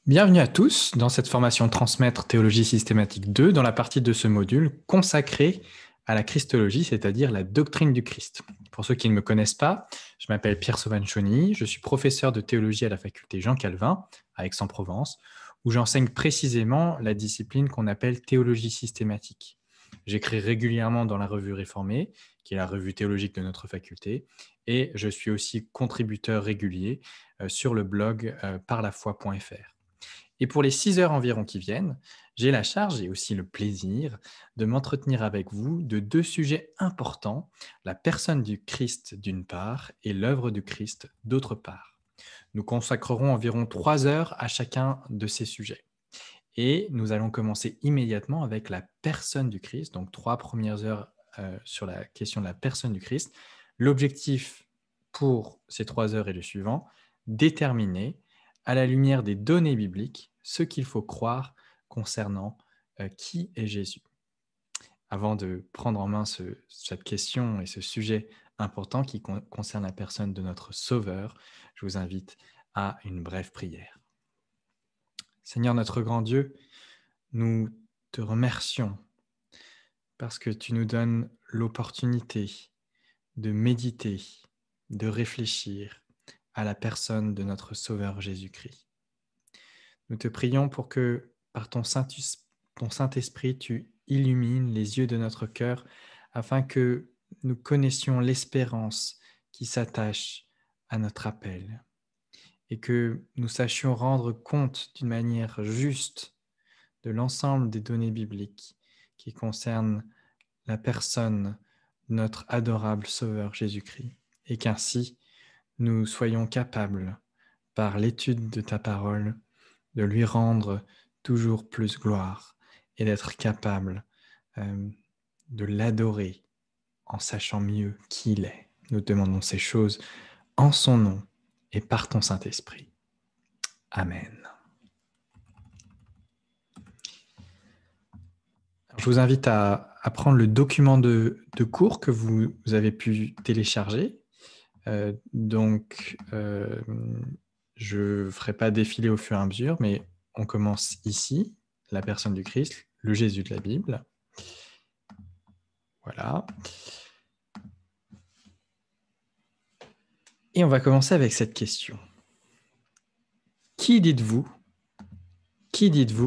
Bienvenue à tous dans cette formation Transmettre Théologie systématique 2, dans la partie de ce module consacrée à la Christologie, c'est-à-dire la doctrine du Christ. Pour ceux qui ne me connaissent pas, je m'appelle Pierre Sauvagne-Chauny, je suis professeur de théologie à la faculté Jean Calvin, à Aix-en-Provence, où j'enseigne précisément la discipline qu'on appelle théologie systématique. J'écris régulièrement dans la revue Réformée, qui est la revue théologique de notre faculté, et je suis aussi contributeur régulier sur le blog parlafoi.fr. Et pour les 6 heures environ qui viennent, j'ai la charge et aussi le plaisir de m'entretenir avec vous de 2 sujets importants, la personne du Christ d'une part et l'œuvre du Christ d'autre part. Nous consacrerons environ 3 heures à chacun de ces sujets. Et nous allons commencer immédiatement avec la personne du Christ, donc 3 premières heures sur la question de la personne du Christ. L'objectif pour ces 3 heures est le suivant: déterminer, à la lumière des données bibliques, ce qu'il faut croire concernant qui est Jésus. Avant de prendre en main cette question et ce sujet important qui concerne la personne de notre Sauveur, je vous invite à une brève prière. Seigneur notre grand Dieu, nous te remercions parce que tu nous donnes l'opportunité de méditer, de réfléchir à la personne de notre Sauveur Jésus-Christ. Nous te prions pour que, par ton Saint-Esprit, tu illumines les yeux de notre cœur afin que nous connaissions l'espérance qui s'attache à notre appel et que nous sachions rendre compte d'une manière juste de l'ensemble des données bibliques qui concernent la personne de notre adorable Sauveur Jésus-Christ et qu'ainsi nous soyons capables, par l'étude de ta parole, de lui rendre toujours plus gloire et d'être capable de l'adorer en sachant mieux qui il est. Nous demandons ces choses en son nom et par ton Saint-Esprit. Amen. Je vous invite à prendre le document de cours que vous avez pu télécharger. Je ne ferai pas défiler au fur et à mesure, mais on commence ici, la personne du Christ, le Jésus de la Bible. Voilà. Et on va commencer avec cette question. Qui dites-vous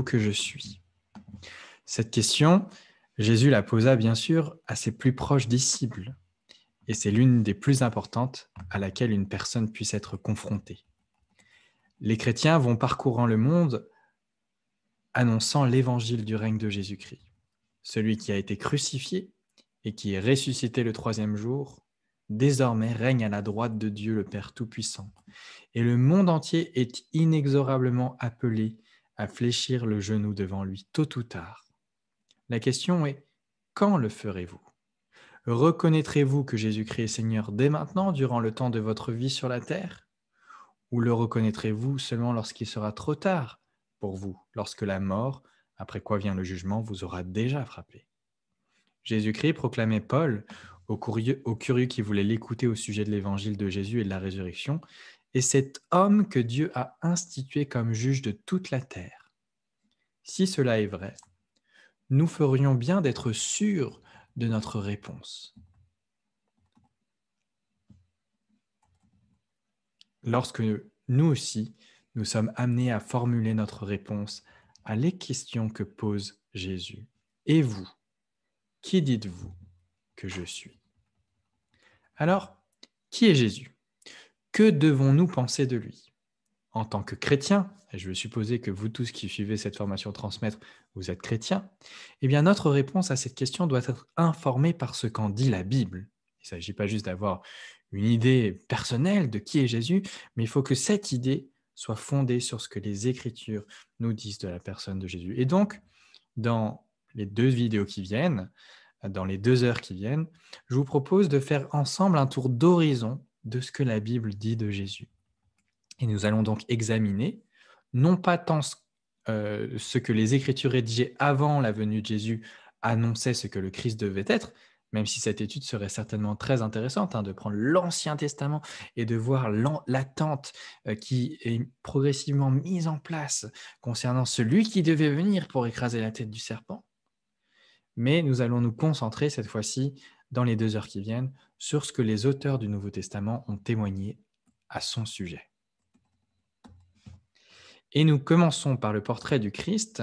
que je suis? Cette question, Jésus la posa bien sûr à ses plus proches disciples, et c'est l'une des plus importantes à laquelle une personne puisse être confrontée. Les chrétiens vont parcourant le monde annonçant l'évangile du règne de Jésus-Christ, celui qui a été crucifié et qui est ressuscité le 3e jour, désormais règne à la droite de Dieu le Père Tout-Puissant. Et le monde entier est inexorablement appelé à fléchir le genou devant lui, tôt ou tard. La question est, quand le ferez-vous? Reconnaîtrez-vous que Jésus-Christ est Seigneur dès maintenant, durant le temps de votre vie sur la terre? Ou le reconnaîtrez-vous seulement lorsqu'il sera trop tard pour vous, lorsque la mort, après quoi vient le jugement, vous aura déjà frappé? Jésus-Christ, proclamait Paul aux curieux qui voulaient l'écouter au sujet de l'évangile de Jésus et de la résurrection, est cet homme que Dieu a institué comme juge de toute la terre. Si cela est vrai, nous ferions bien d'être sûrs de notre réponse. Lorsque nous aussi, nous sommes amenés à formuler notre réponse à les questions que pose Jésus. Et vous, qui dites-vous que je suis? Alors, qui est Jésus? Que devons-nous penser de lui? En tant que chrétiens, et je veux supposer que vous tous qui suivez cette formation Transmettre, vous êtes chrétiens, eh bien notre réponse à cette question doit être informée par ce qu'en dit la Bible. Il ne s'agit pas juste d'avoir une idée personnelle de qui est Jésus, mais il faut que cette idée soit fondée sur ce que les Écritures nous disent de la personne de Jésus. Et donc, dans les 2 vidéos qui viennent, dans les 2 heures qui viennent, je vous propose de faire ensemble un tour d'horizon de ce que la Bible dit de Jésus. Et nous allons donc examiner, non pas tant ce que les Écritures rédigées avant la venue de Jésus annonçaient ce que le Christ devait être, même si cette étude serait certainement très intéressante, de prendre l'Ancien Testament et de voir l'attente qui est progressivement mise en place concernant celui qui devait venir pour écraser la tête du serpent. Mais nous allons nous concentrer cette fois-ci, dans les 2 heures qui viennent, sur ce que les auteurs du Nouveau Testament ont témoigné à son sujet. Et nous commençons par le portrait du Christ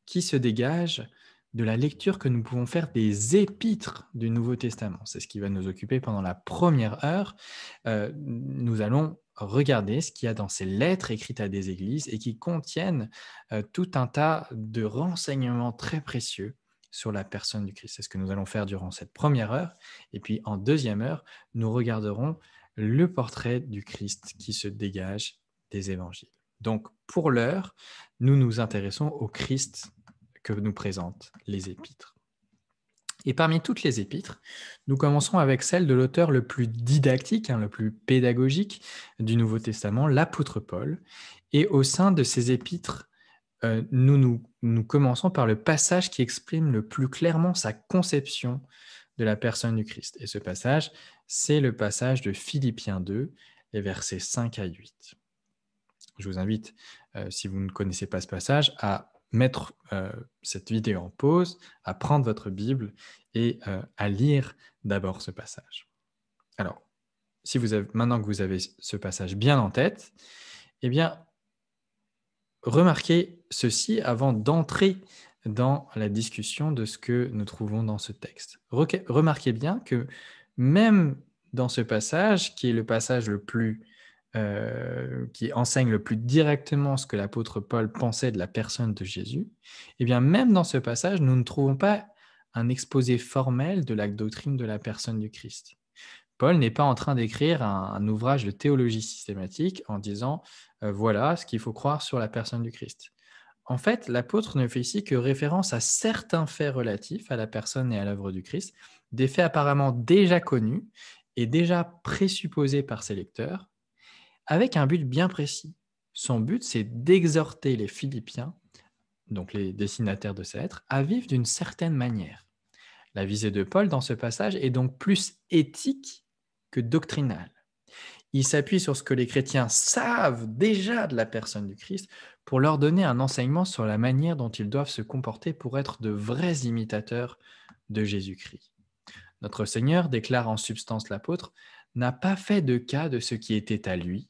qui se dégage de la lecture que nous pouvons faire des épîtres du Nouveau Testament. C'est ce qui va nous occuper pendant la première heure. Nous allons regarder ce qu'il y a dans ces lettres écrites à des églises et qui contiennent tout un tas de renseignements très précieux sur la personne du Christ. C'est ce que nous allons faire durant cette première heure. Et puis en deuxième heure, nous regarderons le portrait du Christ qui se dégage des évangiles. Donc, pour l'heure, nous nous intéressons au Christ que nous présentent les épîtres. Et parmi toutes les épîtres, nous commençons avec celle de l'auteur le plus didactique, le plus pédagogique du Nouveau Testament, l'apôtre Paul. Et au sein de ces épîtres, nous commençons par le passage qui exprime le plus clairement sa conception de la personne du Christ. Et ce passage, c'est le passage de Philippiens 2, les versets 5 à 8. Je vous invite, si vous ne connaissez pas ce passage, à mettre cette vidéo en pause, à prendre votre Bible et à lire d'abord ce passage. Alors, maintenant que vous avez ce passage bien en tête, eh bien, remarquez ceci avant d'entrer dans la discussion de ce que nous trouvons dans ce texte. Remarquez bien que même dans ce passage, qui est le passage le plus qui enseigne le plus directement ce que l'apôtre Paul pensait de la personne de Jésus, eh bien, même dans ce passage, nous ne trouvons pas un exposé formel de la doctrine de la personne du Christ. Paul n'est pas en train d'écrire un ouvrage de théologie systématique en disant voilà ce qu'il faut croire sur la personne du Christ. En fait, l'apôtre ne fait ici que référence à certains faits relatifs à la personne et à l'œuvre du Christ, des faits apparemment déjà connus et déjà présupposés par ses lecteurs, avec un but bien précis. Son but, c'est d'exhorter les Philippiens, donc les destinataires de ces lettres, à vivre d'une certaine manière. La visée de Paul dans ce passage est donc plus éthique que doctrinale. Il s'appuie sur ce que les chrétiens savent déjà de la personne du Christ pour leur donner un enseignement sur la manière dont ils doivent se comporter pour être de vrais imitateurs de Jésus-Christ. Notre Seigneur, déclare en substance l'apôtre, n'a pas fait de cas de ce qui était à lui,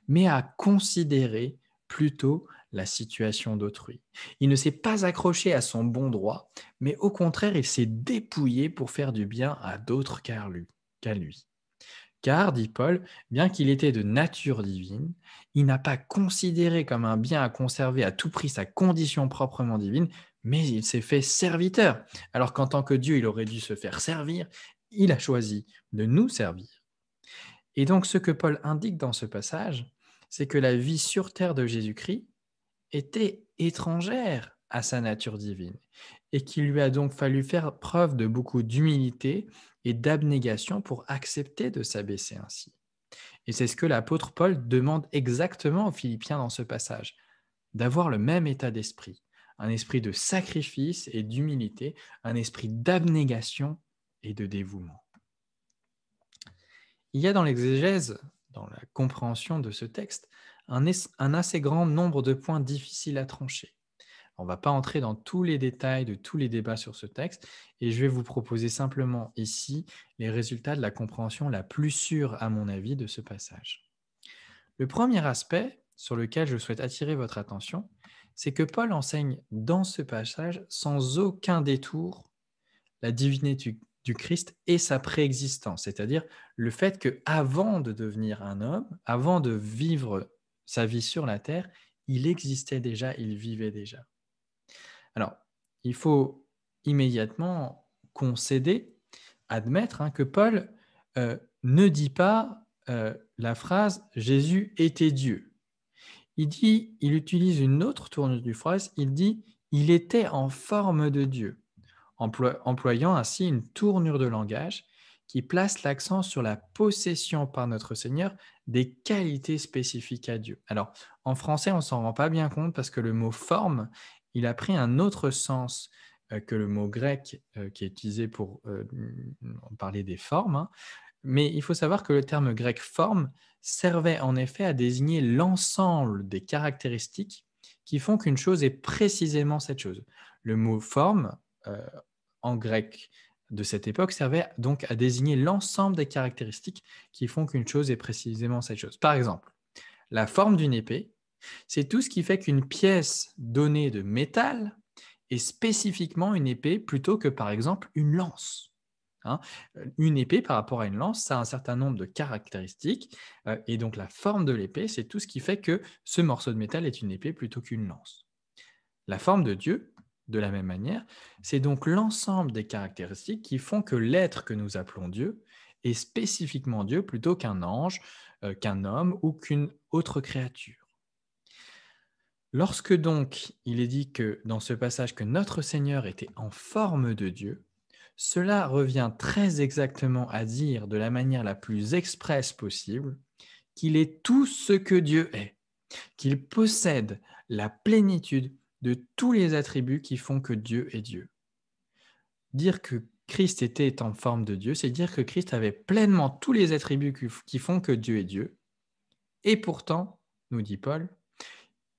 mais à considérer plutôt la situation d'autrui. Il ne s'est pas accroché à son bon droit, mais au contraire, il s'est dépouillé pour faire du bien à d'autres qu'à lui. Car, dit Paul, bien qu'il était de nature divine, il n'a pas considéré comme un bien à conserver à tout prix sa condition proprement divine, mais il s'est fait serviteur. Alors qu'en tant que Dieu, il aurait dû se faire servir, il a choisi de nous servir. Et donc, ce que Paul indique dans ce passage, c'est que la vie sur terre de Jésus-Christ était étrangère à sa nature divine et qu'il lui a donc fallu faire preuve de beaucoup d'humilité et d'abnégation pour accepter de s'abaisser ainsi. Et c'est ce que l'apôtre Paul demande exactement aux Philippiens dans ce passage, d'avoir le même état d'esprit, un esprit de sacrifice et d'humilité, un esprit d'abnégation et de dévouement. Il y a dans l'exégèse, dans la compréhension de ce texte, un assez grand nombre de points difficiles à trancher. On ne va pas entrer dans tous les détails de tous les débats sur ce texte et je vais vous proposer simplement ici les résultats de la compréhension la plus sûre, à mon avis, de ce passage. Le premier aspect sur lequel je souhaite attirer votre attention, c'est que Paul enseigne dans ce passage sans aucun détour la divinité du Christ et sa préexistence, c'est-à-dire le fait qu'avant de devenir un homme, avant de vivre sa vie sur la terre, il existait déjà, il vivait déjà. Alors, il faut immédiatement concéder, admettre que Paul ne dit pas la phrase « Jésus était Dieu ». Il utilise une autre tournure du phrase, il dit « il était en forme de Dieu », employant ainsi une tournure de langage qui place l'accent sur la possession par notre Seigneur des qualités spécifiques à Dieu. Alors, en français, on ne s'en rend pas bien compte parce que le mot « forme », il a pris un autre sens que le mot grec qui est utilisé pour parler des formes, hein. Mais il faut savoir que le terme grec forme servait en effet à désigner l'ensemble des caractéristiques qui font qu'une chose est précisément cette chose. Le mot forme, euh, en grec de cette époque, servait donc à désigner l'ensemble des caractéristiques qui font qu'une chose est précisément cette chose. Par exemple, la forme d'une épée, c'est tout ce qui fait qu'une pièce donnée de métal est spécifiquement une épée plutôt que par exemple une lance. Hein. Une épée par rapport à une lance, ça a un certain nombre de caractéristiques, et donc la forme de l'épée, c'est tout ce qui fait que ce morceau de métal est une épée plutôt qu'une lance. La forme de Dieu, de la même manière, c'est donc l'ensemble des caractéristiques qui font que l'être que nous appelons Dieu est spécifiquement Dieu plutôt qu'un ange, qu'un homme ou qu'une autre créature. Lorsque donc il est dit que dans ce passage que notre Seigneur était en forme de Dieu, cela revient très exactement à dire de la manière la plus expresse possible qu'il est tout ce que Dieu est, qu'il possède la plénitude de tous les attributs qui font que Dieu est Dieu. Dire que Christ était en forme de Dieu, c'est dire que Christ avait pleinement tous les attributs qui font que Dieu est Dieu. Et pourtant, nous dit Paul,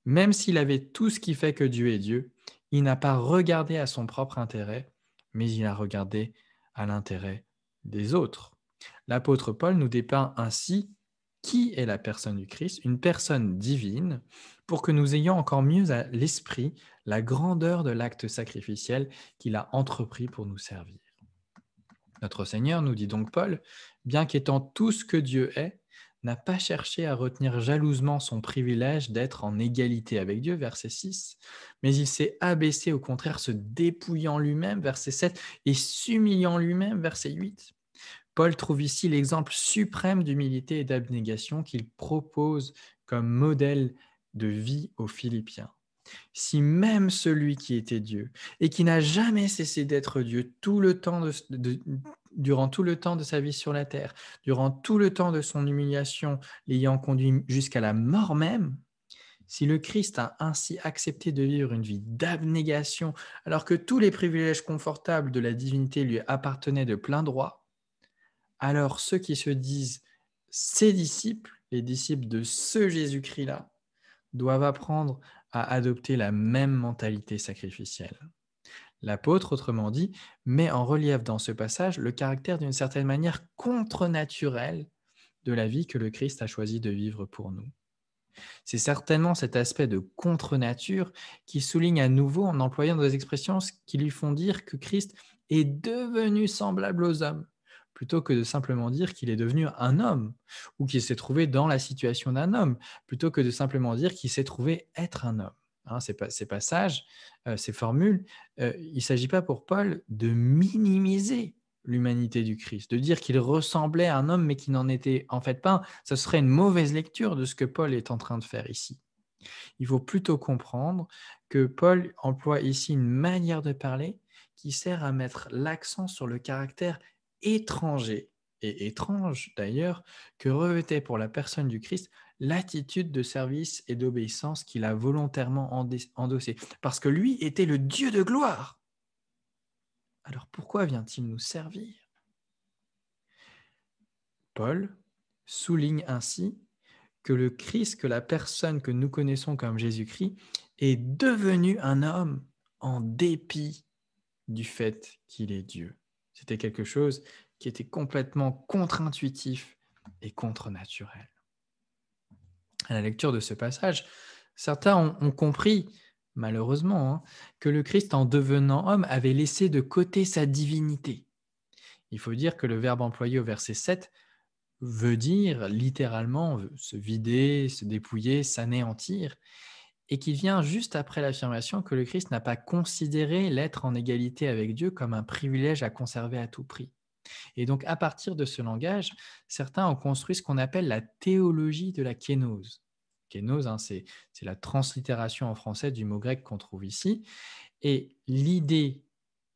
même s'il avait tout ce qui fait que Dieu est Dieu, il n'a pas regardé à son propre intérêt, mais il a regardé à l'intérêt des autres. L'apôtre Paul nous dépeint ainsi qui est la personne du Christ, une personne divine, pour que nous ayons encore mieux à l'esprit la grandeur de l'acte sacrificiel qu'il a entrepris pour nous servir. Notre Seigneur, nous dit donc Paul, bien qu'étant tout ce que Dieu est, n'a pas cherché à retenir jalousement son privilège d'être en égalité avec Dieu, verset 6, mais il s'est abaissé, au contraire, se dépouillant lui-même, verset 7, et s'humiliant lui-même, verset 8. Paul trouve ici l'exemple suprême d'humilité et d'abnégation qu'il propose comme modèle de vie aux Philippiens. Si même celui qui était Dieu et qui n'a jamais cessé d'être Dieu durant tout le temps de sa vie sur la terre, durant tout le temps de son humiliation, l'ayant conduit jusqu'à la mort même, si le Christ a ainsi accepté de vivre une vie d'abnégation alors que tous les privilèges confortables de la divinité lui appartenaient de plein droit, alors ceux qui se disent ses disciples, les disciples de ce Jésus-Christ-là, doivent apprendre à adopter la même mentalité sacrificielle. L'apôtre, autrement dit, met en relief dans ce passage le caractère d'une certaine manière contre-naturelle de la vie que le Christ a choisi de vivre pour nous. C'est certainement cet aspect de contre-nature qui souligne à nouveau en employant des expressions qui lui font dire que Christ est devenu semblable aux hommes, plutôt que de simplement dire qu'il est devenu un homme, ou qu'il s'est trouvé dans la situation d'un homme, plutôt que de simplement dire qu'il s'est trouvé être un homme. Hein, ces passages, ces formules, il ne s'agit pas pour Paul de minimiser l'humanité du Christ, de dire qu'il ressemblait à un homme mais qu'il n'en était en fait pas un. Ce serait une mauvaise lecture de ce que Paul est en train de faire ici. Il faut plutôt comprendre que Paul emploie ici une manière de parler qui sert à mettre l'accent sur le caractère étranger, et étrange d'ailleurs, que revêtait pour la personne du Christ l'attitude de service et d'obéissance qu'il a volontairement endossée. Parce que lui était le Dieu de gloire. Alors pourquoi vient-il nous servir? Paul souligne ainsi que le Christ, que la personne que nous connaissons comme Jésus-Christ, est devenu un homme en dépit du fait qu'il est Dieu. C'était quelque chose qui était complètement contre-intuitif et contre-naturel. À la lecture de ce passage, certains ont compris, malheureusement, que le Christ, en devenant homme, avait laissé de côté sa divinité. Il faut dire que le verbe employé au verset 7 veut dire littéralement se vider, se dépouiller, s'anéantir, et qui vient juste après l'affirmation que le Christ n'a pas considéré l'être en égalité avec Dieu comme un privilège à conserver à tout prix. Et donc, à partir de ce langage, certains ont construit ce qu'on appelle la théologie de la kénose. Kénose, c'est la translittération en français du mot grec qu'on trouve ici. Et l'idée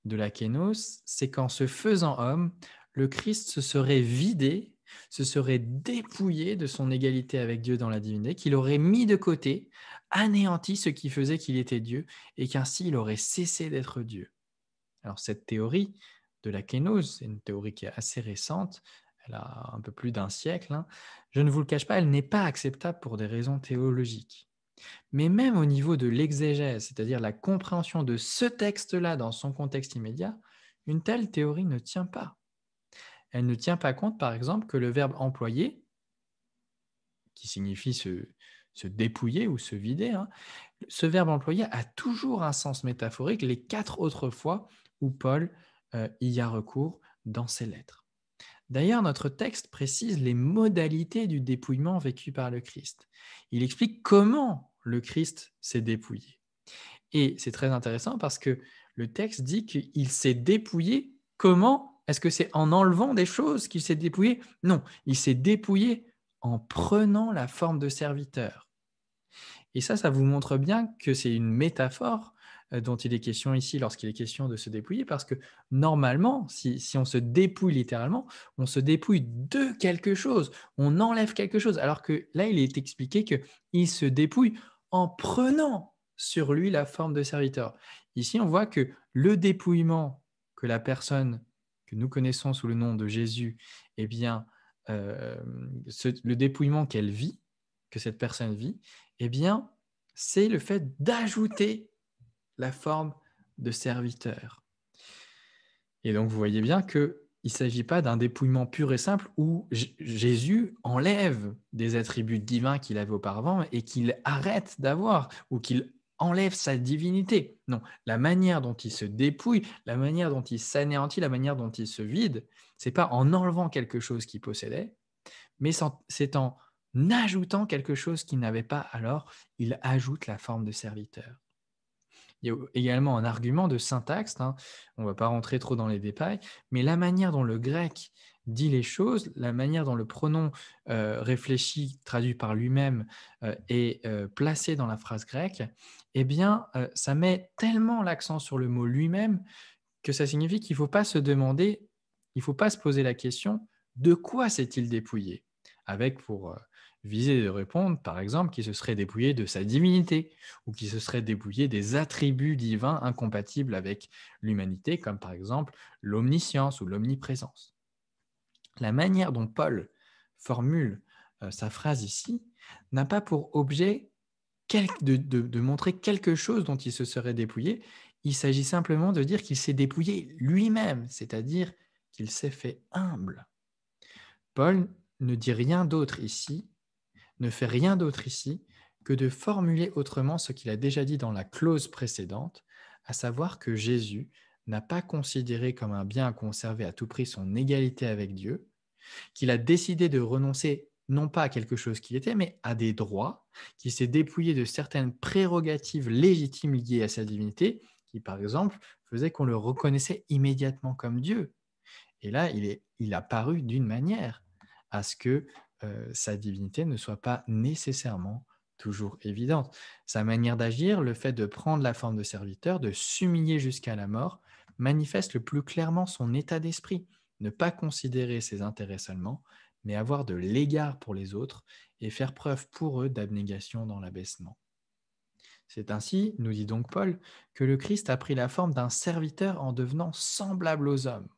de la kénose, c'est qu'en se faisant homme, le Christ se serait vidé, se serait dépouillé de son égalité avec Dieu dans la divinité, qu'il aurait mis de côté, anéanti ce qui faisait qu'il était Dieu, et qu'ainsi il aurait cessé d'être Dieu. Alors cette théorie de la kénose, c'est une théorie qui est assez récente, elle a un peu plus d'un siècle, hein. Je ne vous le cache pas, elle n'est pas acceptable pour des raisons théologiques. Mais même au niveau de l'exégèse, c'est-à-dire la compréhension de ce texte-là dans son contexte immédiat, une telle théorie ne tient pas. Elle ne tient pas compte, par exemple, que le verbe employé, qui signifie se dépouiller ou se vider, hein, ce verbe employé a toujours un sens métaphorique les 4 autres fois où Paul y a recours dans ses lettres. D'ailleurs, notre texte précise les modalités du dépouillement vécu par le Christ. Il explique comment le Christ s'est dépouillé. Et c'est très intéressant parce que le texte dit qu'il s'est dépouillé. Comment? Est-ce que c'est en enlevant des choses qu'il s'est dépouillé? Non, il s'est dépouillé en prenant la forme de serviteur. Et ça vous montre bien que c'est une métaphore dont il est question ici lorsqu'il est question de se dépouiller, parce que normalement, si on se dépouille littéralement, on se dépouille de quelque chose, on enlève quelque chose, alors que là, il est expliqué qu'il se dépouille en prenant sur lui la forme de serviteur. Ici, on voit que le dépouillement que la personne que nous connaissons sous le nom de Jésus, eh bien, le dépouillement qu'elle vit, que cette personne vit, eh bien, c'est le fait d'ajouter la forme de serviteur. Et donc, vous voyez bien qu'il ne s'agit pas d'un dépouillement pur et simple où Jésus enlève des attributs divins qu'il avait auparavant et qu'il arrête d'avoir ou qu'il enlève sa divinité. Non, la manière dont il se dépouille, la manière dont il s'anéantit, la manière dont il se vide, ce n'est pas en enlevant quelque chose qu'il possédait, mais c'est en ajoutant quelque chose qu'il n'avait pas alors, il ajoute la forme de serviteur. Il y a également un argument de syntaxe, hein, on ne va pas rentrer trop dans les détails, mais la manière dont le grec dit les choses, la manière dont le pronom réfléchi, traduit par lui-même, est placé dans la phrase grecque, eh bien, ça met tellement l'accent sur le mot lui-même que ça signifie qu'il ne faut pas se demander, il ne faut pas se poser la question de quoi s'est-il dépouillé, avec pour viser de répondre, par exemple, qu'il se serait dépouillé de sa divinité ou qu'il se serait dépouillé des attributs divins incompatibles avec l'humanité, comme par exemple l'omniscience ou l'omniprésence. La manière dont Paul formule sa phrase ici n'a pas pour objet de montrer quelque chose dont il se serait dépouillé. Il s'agit simplement de dire qu'il s'est dépouillé lui-même, c'est-à-dire qu'il s'est fait humble. Paul ne dit rien d'autre ici, ne fait rien d'autre ici que de formuler autrement ce qu'il a déjà dit dans la clause précédente, à savoir que Jésus n'a pas considéré comme un bien à conserver à tout prix son égalité avec Dieu, qu'il a décidé de renoncer non pas à quelque chose qu'il était, mais à des droits, qu'il s'est dépouillé de certaines prérogatives légitimes liées à sa divinité, qui par exemple faisaient qu'on le reconnaissait immédiatement comme Dieu. Et là, il a paru d'une manière à ce que sa divinité ne soit pas nécessairement toujours évidente. Sa manière d'agir, le fait de prendre la forme de serviteur, de s'humilier jusqu'à la mort, manifeste le plus clairement son état d'esprit. Ne pas considérer ses intérêts seulement, mais avoir de l'égard pour les autres et faire preuve pour eux d'abnégation dans l'abaissement. C'est ainsi, nous dit donc Paul, que le Christ a pris la forme d'un serviteur en devenant semblable aux hommes.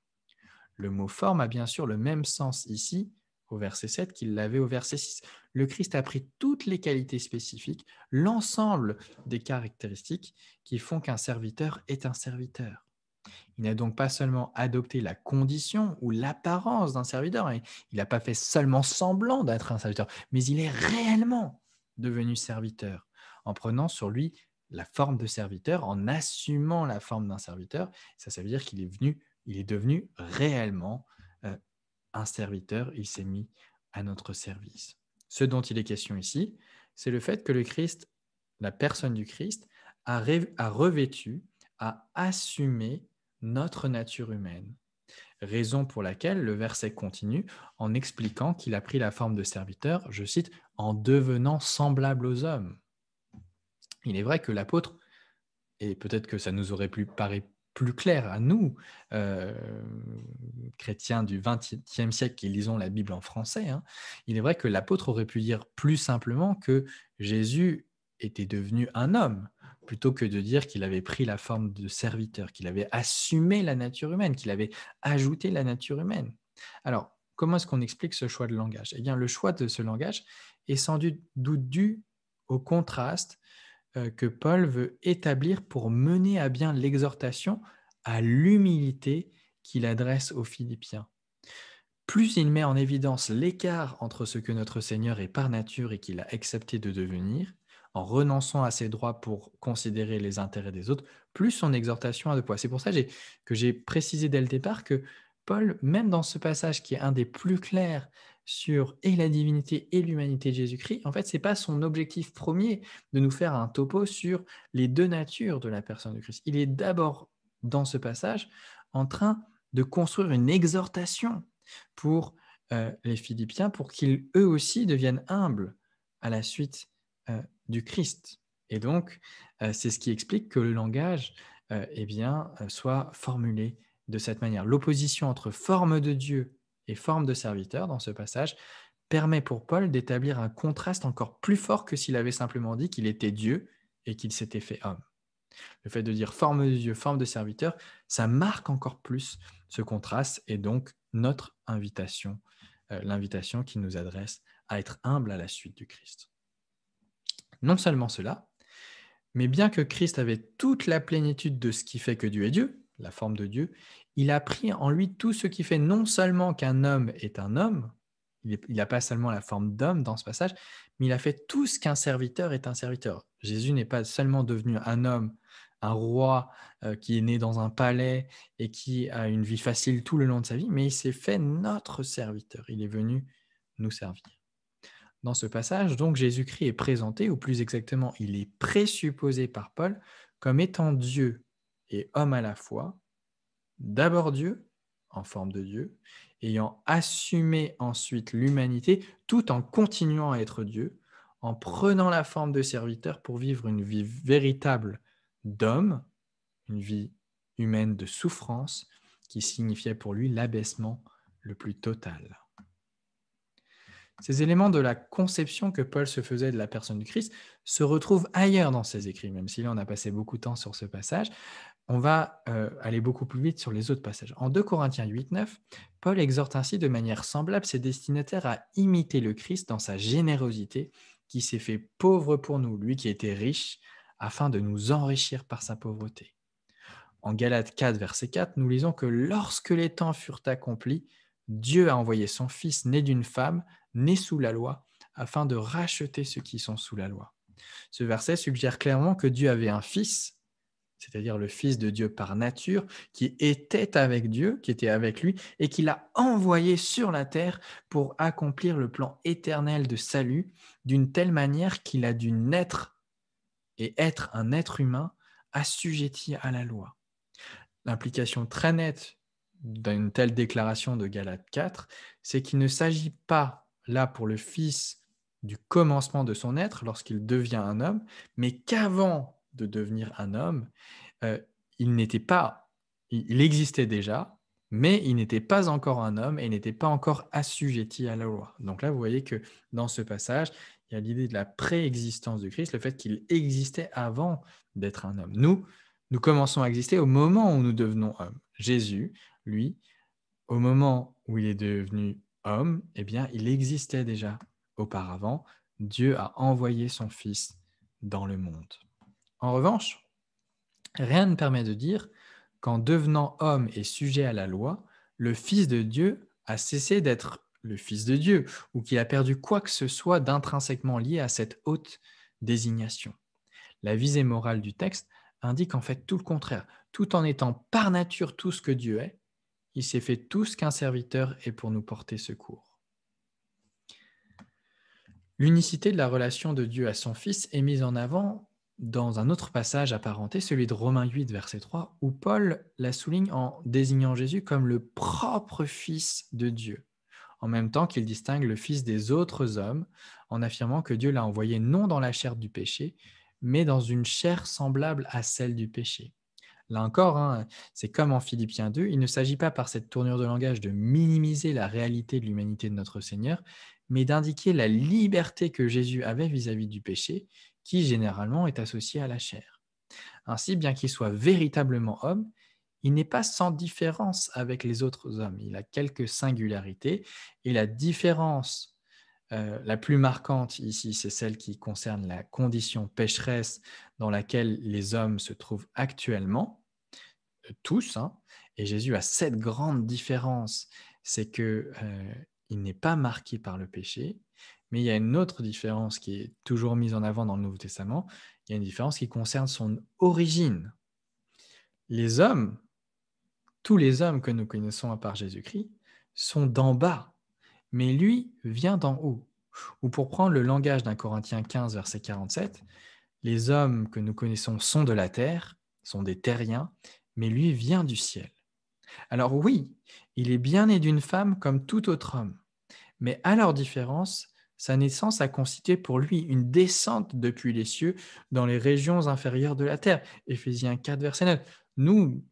Le mot forme a bien sûr le même sens ici, au verset 7, qu'il l'avait au verset 6. Le Christ a pris toutes les qualités spécifiques, l'ensemble des caractéristiques qui font qu'un serviteur est un serviteur. Il n'a donc pas seulement adopté la condition ou l'apparence d'un serviteur, il n'a pas fait seulement semblant d'être un serviteur, mais il est réellement devenu serviteur, en prenant sur lui la forme de serviteur, en assumant la forme d'un serviteur. Ça veut dire qu'il est devenu réellement un serviteur, il s'est mis à notre service. Ce dont il est question ici, c'est le fait que le Christ, la personne du Christ, a revêtu, a assumé notre nature humaine. Raison pour laquelle le verset continue en expliquant qu'il a pris la forme de serviteur, je cite, en devenant semblable aux hommes. Il est vrai que l'apôtre, et peut-être que ça nous aurait paru plus clair à nous, chrétiens du XXe siècle qui lisons la Bible en français, hein, il est vrai que l'apôtre aurait pu dire plus simplement que Jésus était devenu un homme plutôt que de dire qu'il avait pris la forme de serviteur, qu'il avait assumé la nature humaine, qu'il avait ajouté la nature humaine. Alors, comment est-ce qu'on explique ce choix de langage? Eh bien, le choix de ce langage est sans doute dû au contraste que Paul veut établir pour mener à bien l'exhortation à l'humilité qu'il adresse aux Philippiens. Plus il met en évidence l'écart entre ce que notre Seigneur est par nature et qu'il a accepté de devenir, en renonçant à ses droits pour considérer les intérêts des autres, plus son exhortation a de poids. C'est pour ça que j'ai précisé dès le départ que Paul, même dans ce passage qui est un des plus clairs sur et la divinité et l'humanité de Jésus-Christ, en fait, ce n'est pas son objectif premier de nous faire un topo sur les deux natures de la personne de Christ. Il est d'abord, dans ce passage, en train de construire une exhortation pour les Philippiens, pour qu'ils eux aussi deviennent humbles à la suite du Christ. Et donc, c'est ce qui explique que le langage soit formulé de cette manière. L'opposition entre forme de Dieu et forme de serviteur dans ce passage permet pour Paul d'établir un contraste encore plus fort que s'il avait simplement dit qu'il était Dieu et qu'il s'était fait homme. Le fait de dire forme de Dieu, forme de serviteur, ça marque encore plus ce contraste et donc notre invitation, l'invitation qu'il nous adresse à être humble à la suite du Christ. Non seulement cela, mais bien que Christ avait toute la plénitude de ce qui fait que Dieu est Dieu, la forme de Dieu, il a pris en lui tout ce qui fait non seulement qu'un homme est un homme, il n'a pas seulement la forme d'homme dans ce passage, mais il a fait tout ce qu'un serviteur est un serviteur. Jésus n'est pas seulement devenu un homme, un roi qui est né dans un palais et qui a une vie facile tout le long de sa vie, mais il s'est fait notre serviteur. Il est venu nous servir. Dans ce passage, donc, Jésus-Christ est présenté, ou plus exactement, il est présupposé par Paul comme étant Dieu et homme à la fois, d'abord Dieu, en forme de Dieu, ayant assumé ensuite l'humanité, tout en continuant à être Dieu, en prenant la forme de serviteur pour vivre une vie véritable d'homme, une vie humaine de souffrance, qui signifiait pour lui l'abaissement le plus total. Ces éléments de la conception que Paul se faisait de la personne du Christ se retrouvent ailleurs dans ses écrits, même si là on a passé beaucoup de temps sur ce passage. On va aller beaucoup plus vite sur les autres passages. En 2 Corinthiens 8-9, Paul exhorte ainsi de manière semblable ses destinataires à imiter le Christ dans sa générosité, qui s'est fait pauvre pour nous, lui qui était riche, afin de nous enrichir par sa pauvreté. En Galates 4, verset 4, nous lisons que lorsque les temps furent accomplis, Dieu a envoyé son Fils né d'une femme, né sous la loi, afin de racheter ceux qui sont sous la loi. Ce verset suggère clairement que Dieu avait un Fils, c'est-à-dire le Fils de Dieu par nature, qui était avec Dieu, qui était avec lui, et qu'il a envoyé sur la terre pour accomplir le plan éternel de salut d'une telle manière qu'il a dû naître et être un être humain assujetti à la loi. L'implication très nette d'une telle déclaration de Galates 4, c'est qu'il ne s'agit pas là pour le Fils du commencement de son être lorsqu'il devient un homme, mais qu'avant de devenir un homme, euh, il existait déjà, mais il n'était pas encore un homme et n'était pas encore assujetti à la loi. Donc là, vous voyez que dans ce passage, il y a l'idée de la préexistence du Christ, le fait qu'il existait avant d'être un homme. Nous commençons à exister au moment où nous devenons hommes. Jésus, lui, au moment où il est devenu homme, eh bien, il existait déjà auparavant. Dieu a envoyé son Fils dans le monde. En revanche, rien ne permet de dire qu'en devenant homme et sujet à la loi, le Fils de Dieu a cessé d'être le Fils de Dieu ou qu'il a perdu quoi que ce soit d'intrinsèquement lié à cette haute désignation. La visée morale du texte indique en fait tout le contraire. Tout en étant par nature tout ce que Dieu est, il s'est fait tout ce qu'un serviteur est pour nous porter secours. L'unicité de la relation de Dieu à son Fils est mise en avant dans un autre passage apparenté, celui de Romains 8, verset 3, où Paul la souligne en désignant Jésus comme le propre Fils de Dieu, en même temps qu'il distingue le Fils des autres hommes, en affirmant que Dieu l'a envoyé non dans la chair du péché, mais dans une chair semblable à celle du péché. Là encore, c'est comme en Philippiens 2, il ne s'agit pas par cette tournure de langage de minimiser la réalité de l'humanité de notre Seigneur, mais d'indiquer la liberté que Jésus avait vis-à-vis du péché, qui généralement est associée à la chair. Ainsi, bien qu'il soit véritablement homme, il n'est pas sans différence avec les autres hommes. Il a quelques singularités et la différence la plus marquante ici, c'est celle qui concerne la condition pécheresse dans laquelle les hommes se trouvent actuellement, tous, hein. Et Jésus a cette grande différence, c'est que il n'est pas marqué par le péché, mais il y a une autre différence qui est toujours mise en avant dans le Nouveau Testament. Il y a une différence qui concerne son origine. Les hommes, tous les hommes que nous connaissons à part Jésus-Christ, sont d'en bas, mais lui vient d'en haut. Ou pour prendre le langage d'un Corinthiens 15, verset 47, les hommes que nous connaissons sont de la terre, sont des terriens, mais lui vient du ciel. Alors oui, il est bien né d'une femme comme tout autre homme, mais à leur différence, sa naissance a constitué pour lui une descente depuis les cieux dans les régions inférieures de la terre. Éphésiens 4, verset 9. Nous,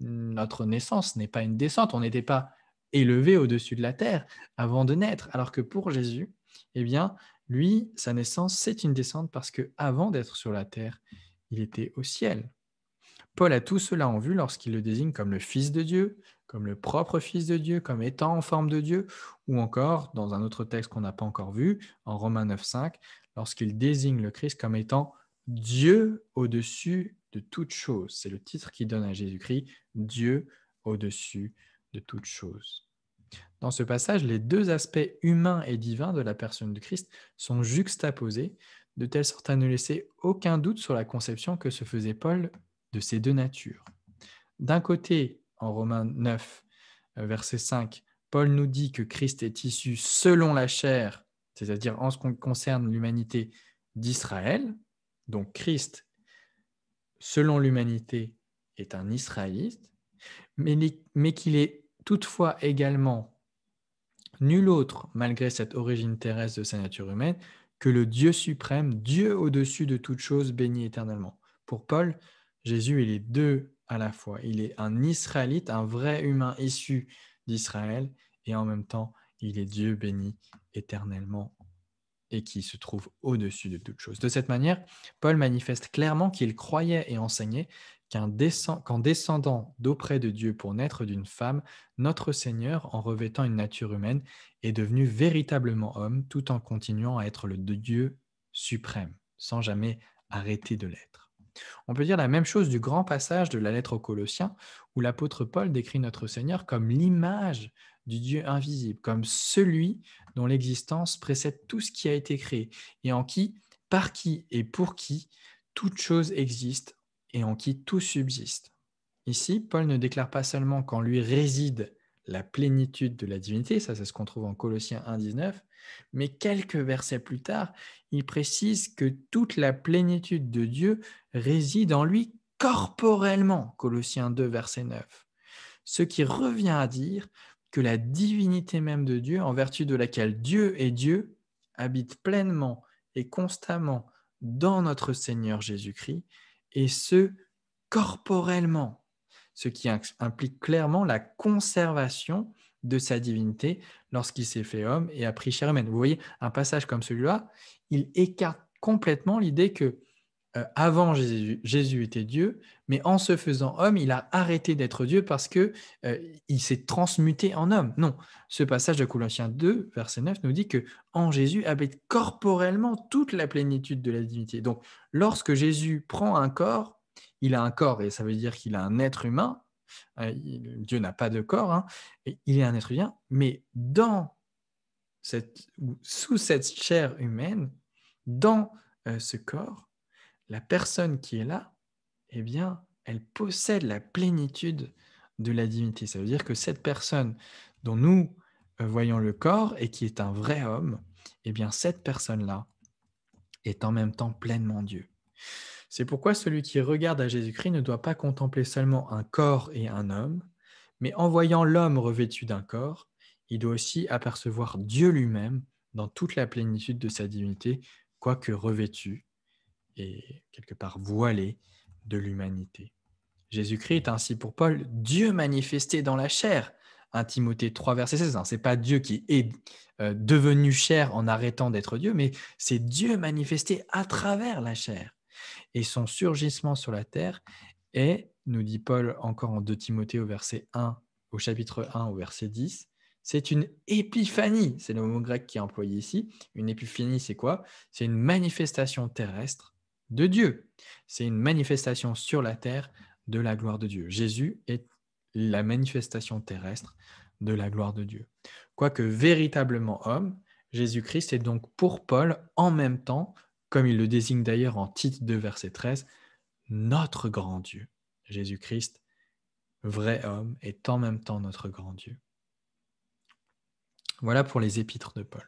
notre naissance n'est pas une descente, on n'était pas élevé au-dessus de la terre avant de naître, alors que pour Jésus, eh bien, lui, sa naissance, c'est une descente parce que avant d'être sur la terre, il était au ciel. Paul a tout cela en vue lorsqu'il le désigne comme le Fils de Dieu, comme le propre Fils de Dieu, comme étant en forme de Dieu, ou encore, dans un autre texte qu'on n'a pas encore vu, en Romains 9,5, lorsqu'il désigne le Christ comme étant Dieu au-dessus de toute chose. C'est le titre qu'il donne à Jésus-Christ, Dieu au-dessus de toute chose. Dans ce passage, les deux aspects humains et divins de la personne de Christ sont juxtaposés, de telle sorte à ne laisser aucun doute sur la conception que se faisait Paul de ces deux natures. D'un côté, en Romains 9, verset 5, Paul nous dit que Christ est issu selon la chair, c'est-à-dire en ce qui concerne l'humanité d'Israël. Donc Christ, selon l'humanité, est un Israélite, mais qu'il est toutefois également nul autre, malgré cette origine terrestre de sa nature humaine, que le Dieu suprême, Dieu au-dessus de toute chose, béni éternellement. Pour Paul, Jésus est les deux à la fois. Il est un Israélite, un vrai humain issu d'Israël, et en même temps, il est Dieu béni éternellement et qui se trouve au-dessus de toute chose. De cette manière, Paul manifeste clairement qu'il croyait et enseignait qu'en descendant d'auprès de Dieu pour naître d'une femme, notre Seigneur, en revêtant une nature humaine, est devenu véritablement homme, tout en continuant à être le Dieu suprême, sans jamais arrêter de l'être. On peut dire la même chose du grand passage de la lettre aux Colossiens, où l'apôtre Paul décrit notre Seigneur comme l'image du Dieu invisible, comme celui dont l'existence précède tout ce qui a été créé, et en qui, par qui et pour qui toute chose existe, et en qui tout subsiste. Ici, Paul ne déclare pas seulement qu'en lui réside la plénitude de la divinité, ça c'est ce qu'on trouve en Colossiens 1,19, mais quelques versets plus tard, il précise que toute la plénitude de Dieu réside en lui corporellement, Colossiens 2, verset 9. Ce qui revient à dire que la divinité même de Dieu, en vertu de laquelle Dieu est Dieu, habite pleinement et constamment dans notre Seigneur Jésus-Christ, et ce, corporellement, ce qui implique clairement la conservation de sa divinité lorsqu'il s'est fait homme et a pris chair humaine. Vous voyez, un passage comme celui-là, il écarte complètement l'idée que avant Jésus était Dieu, mais en se faisant homme, il a arrêté d'être Dieu parce que il s'est transmuté en homme. Non, ce passage de Colossiens 2, verset 9, nous dit que en Jésus habite corporellement toute la plénitude de la divinité. Donc, lorsque Jésus prend un corps, il a un corps et ça veut dire qu'il a un être humain. Dieu n'a pas de corps, hein, et il est un être humain, mais sous cette chair humaine, dans ce corps, la personne qui est là, eh bien, elle possède la plénitude de la divinité. Ça veut dire que cette personne dont nous voyons le corps et qui est un vrai homme, eh bien, cette personne-là est en même temps pleinement Dieu. C'est pourquoi celui qui regarde à Jésus-Christ ne doit pas contempler seulement un corps et un homme, mais en voyant l'homme revêtu d'un corps, il doit aussi apercevoir Dieu lui-même dans toute la plénitude de sa divinité, quoique revêtu et quelque part voilé de l'humanité. Jésus-Christ est ainsi pour Paul Dieu manifesté dans la chair. 1 Timothée 3, verset 16. Ce n'est pas Dieu qui est devenu chair en arrêtant d'être Dieu, mais c'est Dieu manifesté à travers la chair. Et son surgissement sur la terre est, nous dit Paul encore en 2 Timothée au chapitre 1 au verset 10, c'est une épiphanie, c'est le mot grec qui est employé ici. Une épiphanie, c'est quoi? C'est une manifestation terrestre de Dieu. C'est une manifestation sur la terre de la gloire de Dieu. Jésus est la manifestation terrestre de la gloire de Dieu. Quoique véritablement homme, Jésus-Christ est donc pour Paul en même temps, comme il le désigne d'ailleurs en Tite 2, verset 13, notre grand Dieu. Jésus-Christ, vrai homme, est en même temps notre grand Dieu. Voilà pour les épîtres de Paul.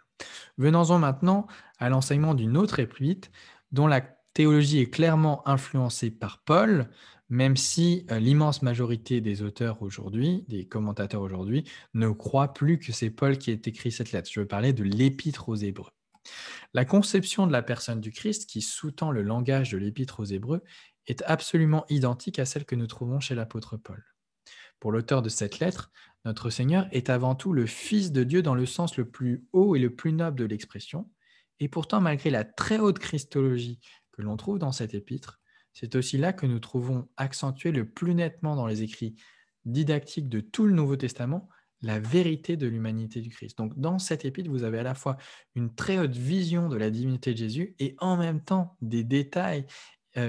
Venons-en maintenant à l'enseignement d'une autre épître dont la théologie est clairement influencée par Paul, même si l'immense majorité des auteurs aujourd'hui, des commentateurs aujourd'hui, ne croient plus que c'est Paul qui ait écrit cette lettre. Je veux parler de l'épître aux Hébreux. La conception de la personne du Christ qui sous-tend le langage de l'épître aux Hébreux est absolument identique à celle que nous trouvons chez l'apôtre Paul. Pour l'auteur de cette lettre, notre Seigneur est avant tout le Fils de Dieu dans le sens le plus haut et le plus noble de l'expression, et pourtant malgré la très haute christologie que l'on trouve dans cette épître, c'est aussi là que nous trouvons accentué le plus nettement dans les écrits didactiques de tout le Nouveau Testament la vérité de l'humanité du Christ. Donc dans cette épître, vous avez à la fois une très haute vision de la divinité de Jésus et en même temps des détails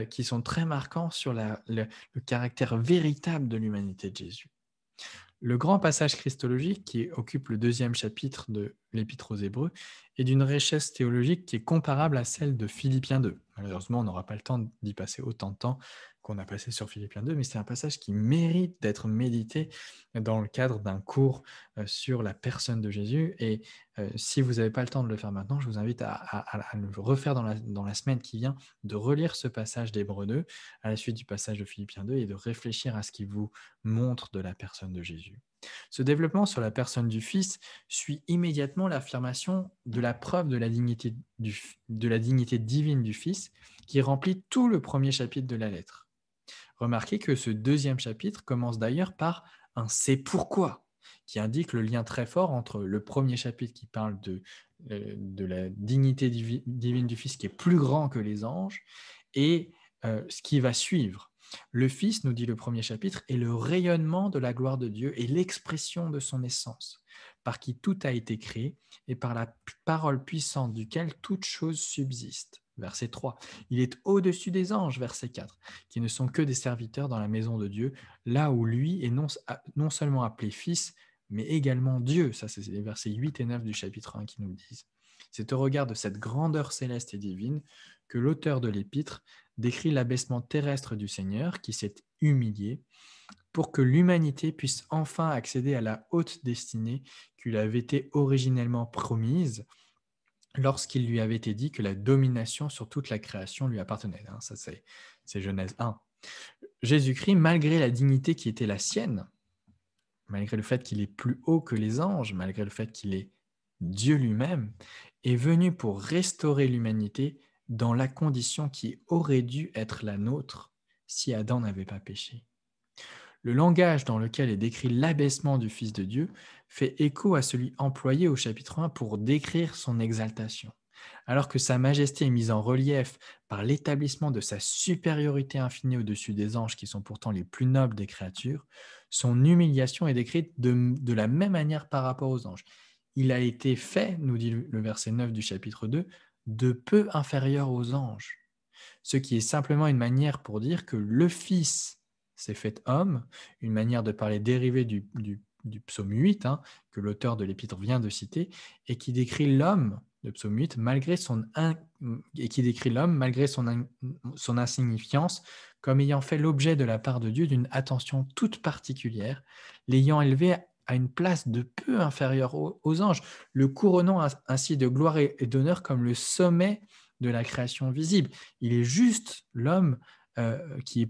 qui sont très marquants sur le caractère véritable de l'humanité de Jésus. Le grand passage christologique qui occupe le 2e chapitre de l'Épître aux Hébreux est d'une richesse théologique qui est comparable à celle de Philippiens 2. Malheureusement, on n'aura pas le temps d'y passer autant de temps qu'on a passé sur Philippiens 2, mais c'est un passage qui mérite d'être médité dans le cadre d'un cours sur la personne de Jésus. Et si vous n'avez pas le temps de le faire maintenant, je vous invite à le refaire dans la semaine qui vient, de relire ce passage d'Hébreux 2 à la suite du passage de Philippiens 2 et de réfléchir à ce qu'il vous montre de la personne de Jésus. Ce développement sur la personne du Fils suit immédiatement l'affirmation de la preuve de la dignité divine du Fils qui remplit tout le premier chapitre de la lettre. Remarquez que ce 2e chapitre commence d'ailleurs par un « c'est pourquoi » qui indique le lien très fort entre le premier chapitre qui parle de la dignité divine du Fils qui est plus grand que les anges et ce qui va suivre. Le Fils, nous dit le premier chapitre, est le rayonnement de la gloire de Dieu et l'expression de son essence, par qui tout a été créé et par la parole puissante duquel toute chose subsiste. Verset 3. Il est au-dessus des anges, verset 4, qui ne sont que des serviteurs dans la maison de Dieu, là où lui est non seulement appelé Fils, mais également Dieu. Ça, c'est les versets 8 et 9 du chapitre 1 qui nous le disent. C'est au regard de cette grandeur céleste et divine que l'auteur de l'épître décrit l'abaissement terrestre du Seigneur qui s'est humilié pour que l'humanité puisse enfin accéder à la haute destinée qui lui avait été originellement promise lorsqu'il lui avait été dit que la domination sur toute la création lui appartenait. Ça, c'est Genèse 1. Jésus-Christ, malgré la dignité qui était la sienne, malgré le fait qu'il est plus haut que les anges, malgré le fait qu'il est Dieu lui-même, est venu pour restaurer l'humanité dans la condition qui aurait dû être la nôtre si Adam n'avait pas péché. Le langage dans lequel est décrit l'abaissement du Fils de Dieu fait écho à celui employé au chapitre 1 pour décrire son exaltation. Alors que sa majesté est mise en relief par l'établissement de sa supériorité infinie au-dessus des anges qui sont pourtant les plus nobles des créatures, son humiliation est décrite de la même manière par rapport aux anges. Il a été fait, nous dit le verset 9 du chapitre 2, de peu inférieur aux anges. Ce qui est simplement une manière pour dire que le Fils s'est fait homme, une manière de parler dérivée du psaume 8, que l'auteur de l'épître vient de citer, et qui décrit l'homme, le psaume 8, malgré son insignifiance, comme ayant fait l'objet de la part de Dieu d'une attention toute particulière, l'ayant élevé à une place de peu inférieure aux anges, le couronnant ainsi de gloire et d'honneur comme le sommet de la création visible. Il est juste l'homme qui n'est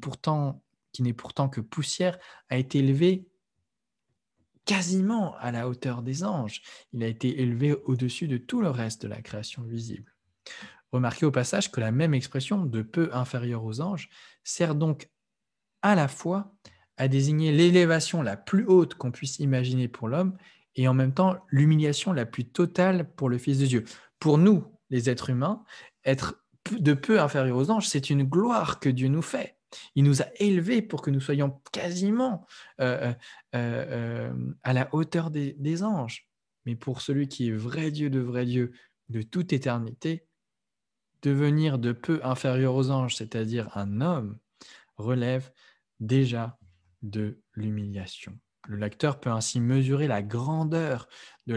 pourtant que poussière, a été élevé quasiment à la hauteur des anges. Il a été élevé au-dessus de tout le reste de la création visible. Remarquez au passage que la même expression de peu inférieur aux anges sert donc à la fois à désigner l'élévation la plus haute qu'on puisse imaginer pour l'homme et en même temps l'humiliation la plus totale pour le Fils de Dieu. Pour nous, les êtres humains, être de peu inférieur aux anges, c'est une gloire que Dieu nous fait. Il nous a élevés pour que nous soyons quasiment à la hauteur des anges. Mais pour celui qui est vrai Dieu de toute éternité, devenir de peu inférieur aux anges, c'est-à-dire un homme, relève déjà de l'humiliation. Le lecteur peut ainsi mesurer la grandeur de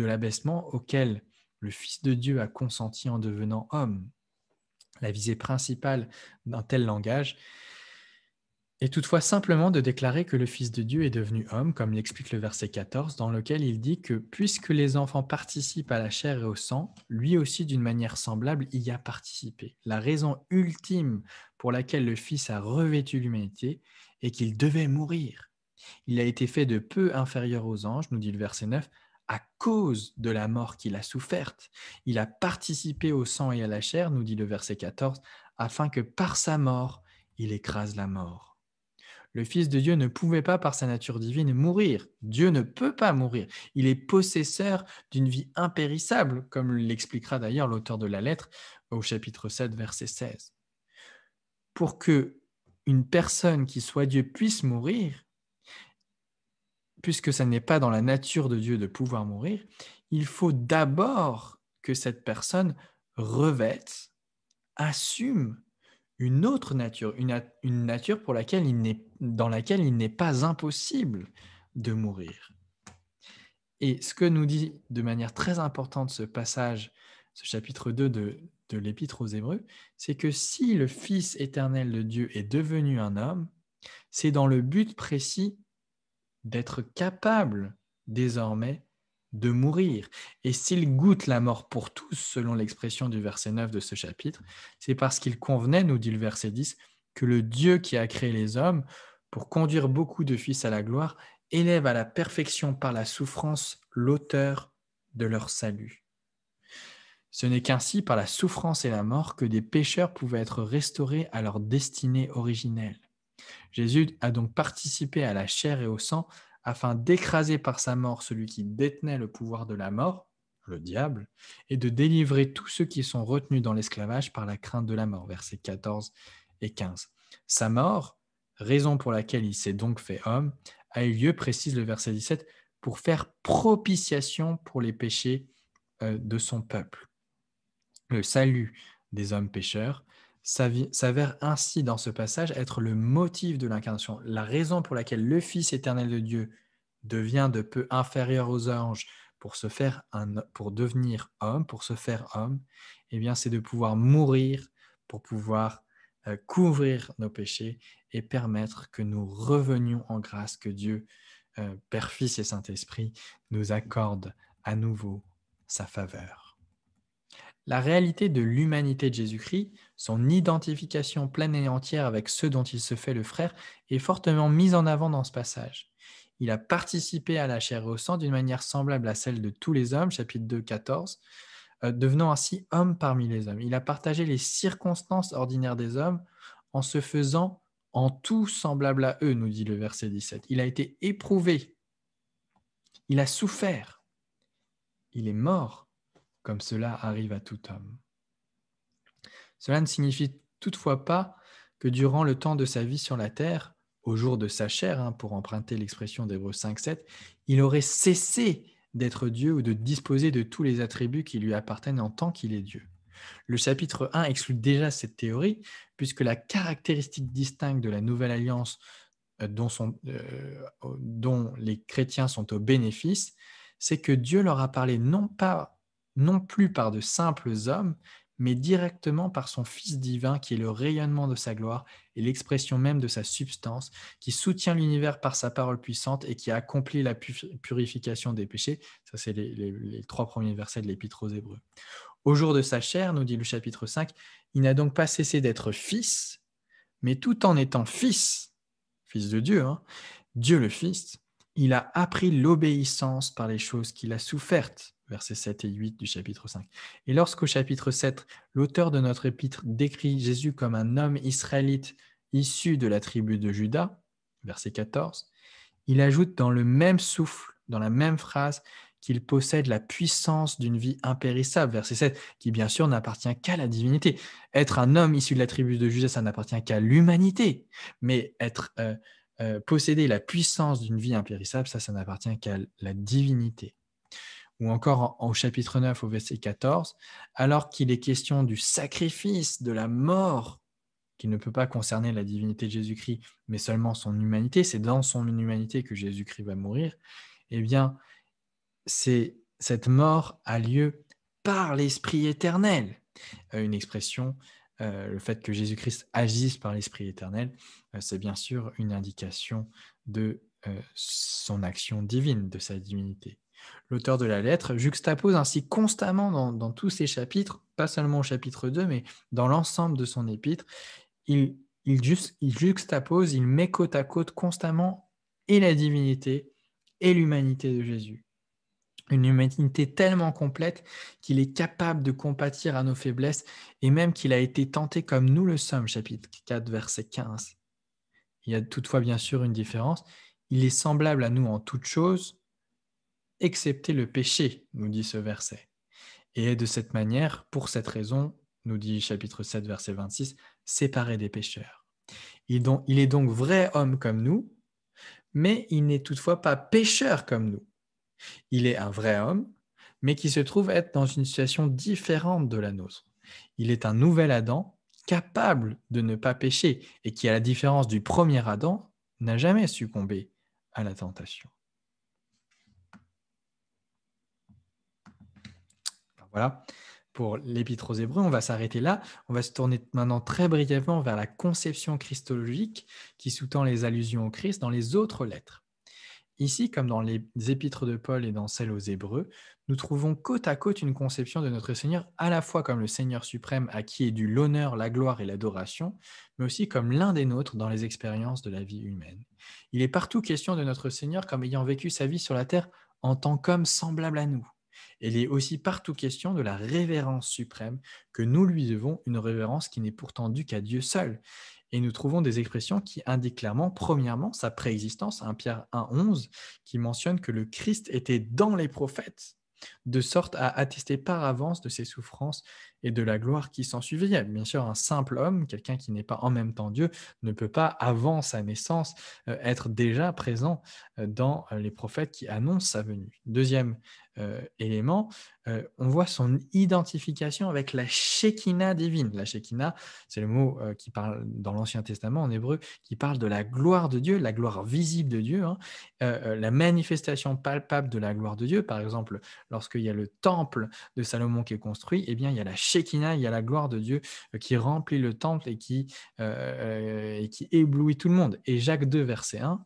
l'abaissement auquel le Fils de Dieu a consenti en devenant homme. La visée principale d'un tel langage est toutefois simplement de déclarer que le Fils de Dieu est devenu homme, comme l'explique le verset 14, dans lequel il dit que puisque les enfants participent à la chair et au sang, lui aussi d'une manière semblable y a participé. La raison ultime pour laquelle le Fils a revêtu l'humanité est qu'il devait mourir. Il a été fait de peu inférieur aux anges, nous dit le verset 9, à cause de la mort qu'il a soufferte. Il a participé au sang et à la chair, nous dit le verset 14, afin que par sa mort, il écrase la mort. Le Fils de Dieu ne pouvait pas, par sa nature divine, mourir. Dieu ne peut pas mourir. Il est possesseur d'une vie impérissable, comme l'expliquera d'ailleurs l'auteur de la lettre au chapitre 7, verset 16. Pour que une personne qui soit Dieu puisse mourir, puisque ça n'est pas dans la nature de Dieu de pouvoir mourir, il faut d'abord que cette personne revête, assume une autre nature, une nature dans laquelle il n'est pas impossible de mourir. Et ce que nous dit de manière très importante ce passage, ce chapitre 2 de l'Épître aux Hébreux, c'est que si le Fils éternel de Dieu est devenu un homme, c'est dans le but précis d'être capable désormais de mourir. Et s'il goûte la mort pour tous, selon l'expression du verset 9 de ce chapitre, c'est parce qu'il convenait, nous dit le verset 10, que le Dieu qui a créé les hommes, pour conduire beaucoup de fils à la gloire, élève à la perfection par la souffrance l'auteur de leur salut. Ce n'est qu'ainsi, par la souffrance et la mort, que des pécheurs pouvaient être restaurés à leur destinée originelle. Jésus a donc participé à la chair et au sang afin d'écraser par sa mort celui qui détenait le pouvoir de la mort, le diable, et de délivrer tous ceux qui sont retenus dans l'esclavage par la crainte de la mort, versets 14 et 15. Sa mort, raison pour laquelle il s'est donc fait homme, a eu lieu, précise le verset 17, pour faire propitiation pour les péchés de son peuple. Le salut des hommes pécheurs s'avère ainsi dans ce passage être le motif de l'incarnation, la raison pour laquelle le Fils éternel de Dieu devient de peu inférieur aux anges pour devenir homme, pour se faire homme, eh bien c'est de pouvoir mourir pour pouvoir couvrir nos péchés et permettre que nous revenions en grâce, que Dieu, Père, Fils et Saint-Esprit, nous accorde à nouveau sa faveur. La réalité de l'humanité de Jésus-Christ, son identification pleine et entière avec ceux dont il se fait le frère, est fortement mise en avant dans ce passage. Il a participé à la chair et au sang d'une manière semblable à celle de tous les hommes, chapitre 2, 14, devenant ainsi homme parmi les hommes. Il a partagé les circonstances ordinaires des hommes en se faisant en tout semblable à eux, nous dit le verset 17. Il a été éprouvé, il a souffert, il est mort, comme cela arrive à tout homme. Cela ne signifie toutefois pas que durant le temps de sa vie sur la terre, au jour de sa chair, pour emprunter l'expression d'Hébreux 5.7, il aurait cessé d'être Dieu ou de disposer de tous les attributs qui lui appartiennent en tant qu'il est Dieu. Le chapitre 1 exclut déjà cette théorie, puisque la caractéristique distincte de la nouvelle alliance dont les chrétiens sont au bénéfice, c'est que Dieu leur a parlé non plus par de simples hommes, mais directement par son Fils divin qui est le rayonnement de sa gloire et l'expression même de sa substance, qui soutient l'univers par sa parole puissante et qui a accompli la purification des péchés. Ça, c'est les 3 premiers versets de l'Épître aux Hébreux. Au jour de sa chair, nous dit le chapitre 5, il n'a donc pas cessé d'être fils, mais tout en étant fils de Dieu, Dieu le Fils, il a appris l'obéissance par les choses qu'il a souffertes, versets 7 et 8 du chapitre 5. Et lorsqu'au chapitre 7, l'auteur de notre épître décrit Jésus comme un homme israélite issu de la tribu de Juda, verset 14, il ajoute dans le même souffle, dans la même phrase, qu'il possède la puissance d'une vie impérissable, verset 7, qui bien sûr n'appartient qu'à la divinité. Être un homme issu de la tribu de Juda, ça n'appartient qu'à l'humanité, mais posséder la puissance d'une vie impérissable, ça n'appartient qu'à la divinité. Ou encore au chapitre 9, au verset 14, alors qu'il est question du sacrifice, de la mort, qui ne peut pas concerner la divinité de Jésus-Christ, mais seulement son humanité, c'est dans son humanité que Jésus-Christ va mourir, eh bien, cette mort a lieu par l'Esprit éternel. Une expression, le fait que Jésus-Christ agisse par l'Esprit éternel, c'est bien sûr une indication de son action divine, de sa divinité. L'auteur de la lettre juxtapose ainsi constamment dans tous ses chapitres, pas seulement au chapitre 2, mais dans l'ensemble de son épître, il juxtapose, il met côte à côte constamment et la divinité et l'humanité de Jésus. Une humanité tellement complète qu'il est capable de compatir à nos faiblesses et même qu'il a été tenté comme nous le sommes, chapitre 4, verset 15. Il y a toutefois bien sûr une différence. Il est semblable à nous en toutes choses, excepté le péché, nous dit ce verset. Et de cette manière, pour cette raison, nous dit chapitre 7, verset 26, séparé des pécheurs. Il est donc vrai homme comme nous, mais il n'est toutefois pas pécheur comme nous. Il est un vrai homme, mais qui se trouve être dans une situation différente de la nôtre. Il est un nouvel Adam, capable de ne pas pécher, et qui, à la différence du premier Adam, n'a jamais succombé à la tentation. Voilà, pour l'Épître aux Hébreux, on va s'arrêter là. On va se tourner maintenant très brièvement vers la conception christologique qui sous-tend les allusions au Christ dans les autres lettres. Ici, comme dans les épîtres de Paul et dans celles aux Hébreux, nous trouvons côte à côte une conception de notre Seigneur à la fois comme le Seigneur suprême à qui est dû l'honneur, la gloire et l'adoration, mais aussi comme l'un des nôtres dans les expériences de la vie humaine. Il est partout question de notre Seigneur comme ayant vécu sa vie sur la terre en tant qu'homme semblable à nous. Et il est aussi partout question de la révérence suprême que nous lui devons, une révérence qui n'est pourtant due qu'à Dieu seul. Et nous trouvons des expressions qui indiquent clairement, premièrement, sa préexistence, 1 Pierre 1,11, qui mentionne que le Christ était dans les prophètes, de sorte à attester par avance de ses souffrances et de la gloire qui s'en suivait. Bien sûr, un simple homme, quelqu'un qui n'est pas en même temps Dieu, ne peut pas, avant sa naissance, être déjà présent dans les prophètes qui annoncent sa venue. Deuxième élément, on voit son identification avec la Shekinah divine. La Shekinah, c'est le mot qui parle dans l'Ancien Testament en hébreu, qui parle de la gloire de Dieu, la gloire visible de Dieu, la manifestation palpable de la gloire de Dieu. Par exemple, lorsqu'il y a le temple de Salomon qui est construit, eh bien, il y a la Shekinah, il y a la gloire de Dieu qui remplit le temple et qui éblouit tout le monde. Et Jacques 2, verset 1,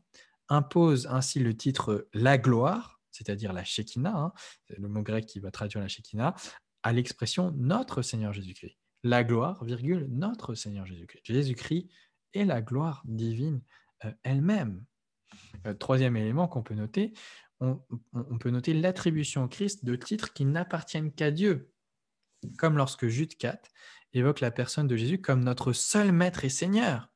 impose ainsi le titre « la gloire », c'est-à-dire la Shekinah, c'est le mot grec qui va traduire la Shekinah, à l'expression « notre Seigneur Jésus-Christ ». La gloire, virgule, notre Seigneur Jésus-Christ. Jésus-Christ est la gloire divine elle-même. Troisième élément qu'on peut noter, on peut noter l'attribution au Christ de titres qui n'appartiennent qu'à Dieu, comme lorsque Jude 4 évoque la personne de Jésus comme notre seul maître et Seigneur.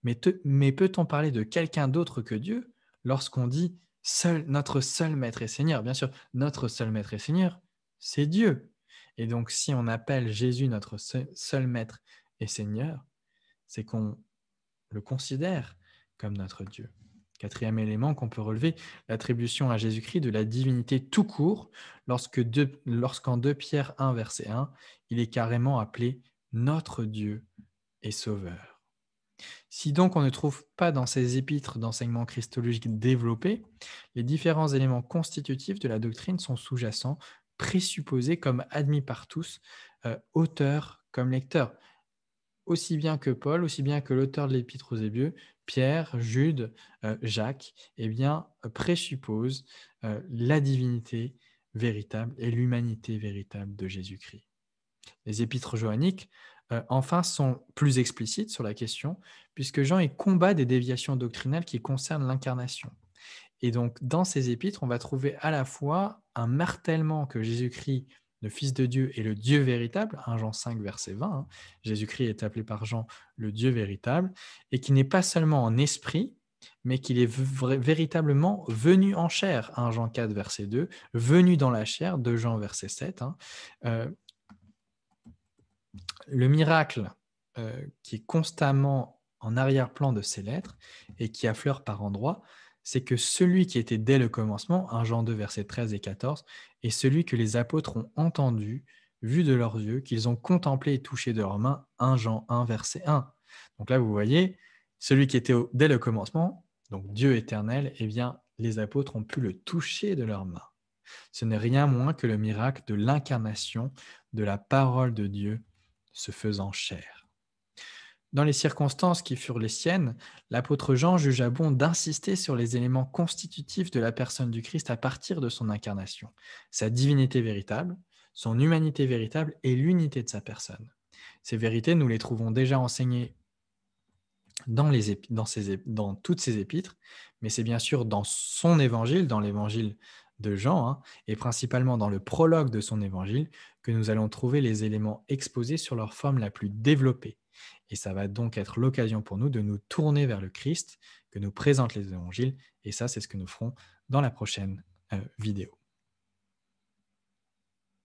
Mais peut-on parler de quelqu'un d'autre que Dieu lorsqu'on dit notre seul maître et Seigneur? Bien sûr, notre seul maître et Seigneur, c'est Dieu. Et donc, si on appelle Jésus notre seul maître et Seigneur, c'est qu'on le considère comme notre Dieu. Quatrième élément qu'on peut relever, l'attribution à Jésus-Christ de la divinité tout court, lorsqu'en 2 Pierre 1, verset 1, il est carrément appelé notre Dieu et Sauveur. Si donc on ne trouve pas dans ces épîtres d'enseignement christologique développés, les différents éléments constitutifs de la doctrine sont sous-jacents, présupposés comme admis par tous, auteurs comme lecteurs. Aussi bien que Paul, aussi bien que l'auteur de l'Épître aux Hébreux, Pierre, Jude, Jacques, eh bien, présupposent la divinité véritable et l'humanité véritable de Jésus-Christ. Les épîtres johanniques, enfin, sont plus explicites sur la question, puisque Jean y combat des déviations doctrinales qui concernent l'incarnation. Et donc, dans ces épîtres, on va trouver à la fois un martèlement que Jésus-Christ, le Fils de Dieu, est le Dieu véritable, 1 Jean 5, verset 20, Jésus-Christ est appelé par Jean le Dieu véritable, et qui n'est pas seulement en esprit, mais qu'il est véritablement venu en chair, 1 Jean 4, verset 2, venu dans la chair, 2 Jean, verset 7. Le miracle qui est constamment en arrière-plan de ces lettres et qui affleure par endroits, c'est que celui qui était dès le commencement, 1 Jean 2, versets 13 et 14, est celui que les apôtres ont entendu, vu de leurs yeux, qu'ils ont contemplé et touché de leurs mains, 1 Jean 1, verset 1. Donc là, vous voyez, celui qui était dès le commencement, donc Dieu éternel, eh bien, les apôtres ont pu le toucher de leurs mains. Ce n'est rien moins que le miracle de l'incarnation de la parole de Dieu se faisant chair. Dans les circonstances qui furent les siennes, l'apôtre Jean jugea bon d'insister sur les éléments constitutifs de la personne du Christ à partir de son incarnation, sa divinité véritable, son humanité véritable et l'unité de sa personne. Ces vérités, nous les trouvons déjà enseignées dans toutes ses épîtres, mais c'est bien sûr dans son évangile, dans l'évangile de Jean, et principalement dans le prologue de son évangile, que nous allons trouver les éléments exposés sur leur forme la plus développée. Et ça va donc être l'occasion pour nous de nous tourner vers le Christ, que nous présentent les évangiles, et ça, c'est ce que nous ferons dans la prochaine vidéo.